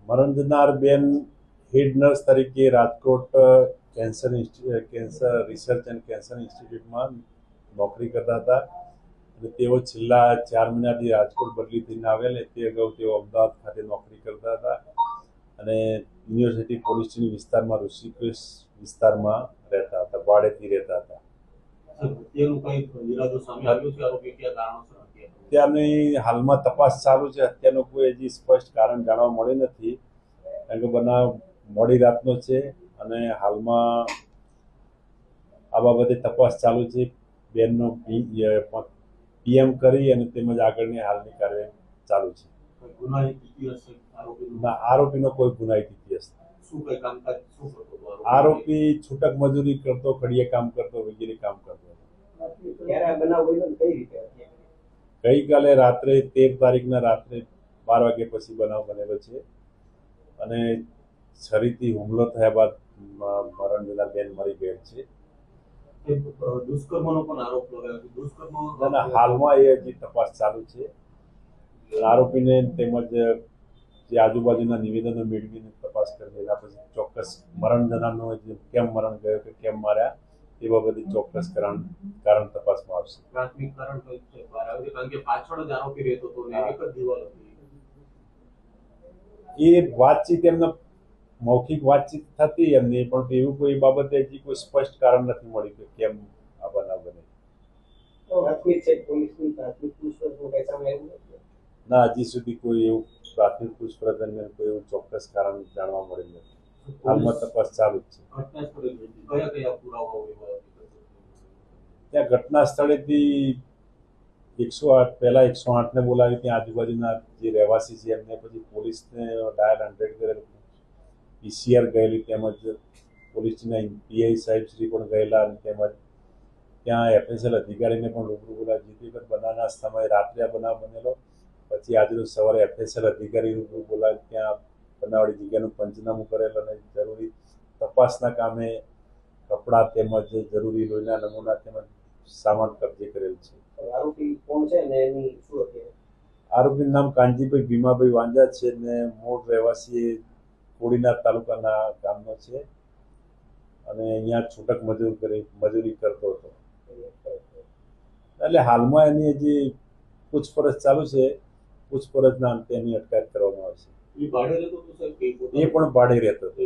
મરણ જનાર બેન હેડ નર્સ તરીકે Rajkot cancer research and cancer ઇન્સ્ટિટ્યૂટમાં નોકરી કરતા હતા અને તેઓ છેલ્લા 4 મહિનાથી રાજકોટ બદલી થઈને આવેલ. તે અગાઉ તેઓ અમદાવાદ ખાતે નોકરી કરતા હતા અને યુનિવર્સિટી પોલીસની વિસ્તારમાં ઋષિકેશ વિસ્તારમાં રહેતા હતા, ભાડેથી રહેતા હતા. અત્યારની હાલમાં તપાસ ચાલુ છે. અત્યારનું કોઈ હજી સ્પષ્ટ કારણ જાણવા મળ્યું નથી, કારણ કે બનાવ મોડી રાતનો છે અને હાલમાં આ બાબતે તપાસ ચાલુ છે. બેનનો પીએમ કરી અને તેમજ આગળની હાલની કાર્યવાહી ચાલુ છે. આરોપીનો કોઈ ગુનાહિત ઇતિહાસ આરોપી છૂટક મજૂરી કરતો, ખડીએ કામ કરતો, વગેરે કામ કરતો. ગઈકાલે રાત્રે 13 તારીખના રાત્રે 12 વાગ્યા પછી બનાવ બનેલો છે અને છરીથી હુમલો થયા બાદ મરણ જનાર બેન મરી ગયેલ છે. દુષ્કર્મનો પણ આરોપ લગાવ્યો છે. હાલમાં એ હજી તપાસ ચાલુ છે. આરોપીને તેમજ જે આજુબાજુના નિવેદનો મેળવીને તપાસ કરી એના પછી ચોક્કસ મરણ જનારનો કેમ મરણ ગયો કે કેમ માર્યા એ બાબતે ચોક્કસ કારણ તપાસમાં આવશે. પ્રાથમિક કારણ કયું છે? કારણ કે પાછળ જ આરોપી રહેતો હતો ને એક જ દિવાલ હતી. એ વાતચીત એમના મૌખિક વાતચીત થતી એમની, પણ એવું કોઈ બાબતે હજી કોઈ સ્પષ્ટ કારણ નથી મળ્યું કે કેમ આ બનાવ બને. ના, હજી સુધી કોઈ એવું પ્રાથમિક પૂછપરછ દરમિયાન કોઈ એવું ચોક્કસ કારણ જાણવા મળેલ નથી. હાલમાં તપાસ ચાલુ જ છે. ત્યાં ઘટના સ્થળેથી 108 પહેલા 108 ને બોલાવી, ત્યાં આજુબાજુના જે રહેવાસી છે એમને પછી પોલીસને ડાયલ 100 કરેલ, પીસીઆર ગયેલી, તેમજ પોલીસના પીઆઈ સાહેબ શ્રી પણ ગયેલા અને તેમજ ત્યાં એફએસએલ અધિકારીને પણ રૂબરૂ બોલાવી. જે વખત બનાવના સમયે રાત્રે આ બનાવ બનેલો, પછી આજરોજ સવારે એફએસએલ અધિકારી રૂબરૂ બોલાવી ત્યાં બનાવવાળી જગ્યાનું પંચનામું કરેલ અને જરૂરી તપાસના કામે કપડાં તેમજ જરૂરી લોહીના નમૂના તેમજ સામાન કબજે કરેલ છે. આરોપી કોણ છે ને એની શું હતી? આરોપીનું નામ કાનજીભાઈ ભીમાભાઈ વાંજા છે ને મૂળ રહેવાસી કોડીનાર તાલુકાના ગામનો છે અને અહીંયા છૂટક મજૂરી કરતો હતો. એટલે હાલમાં એની હજી પૂછપરછ ચાલુ છે. પૂછપરછના અંતે એની અટકાયત કરવામાં આવશે. એ ભાડે રહેતો હતો સાહેબ? એ પણ ભાડે રહેતો હતો.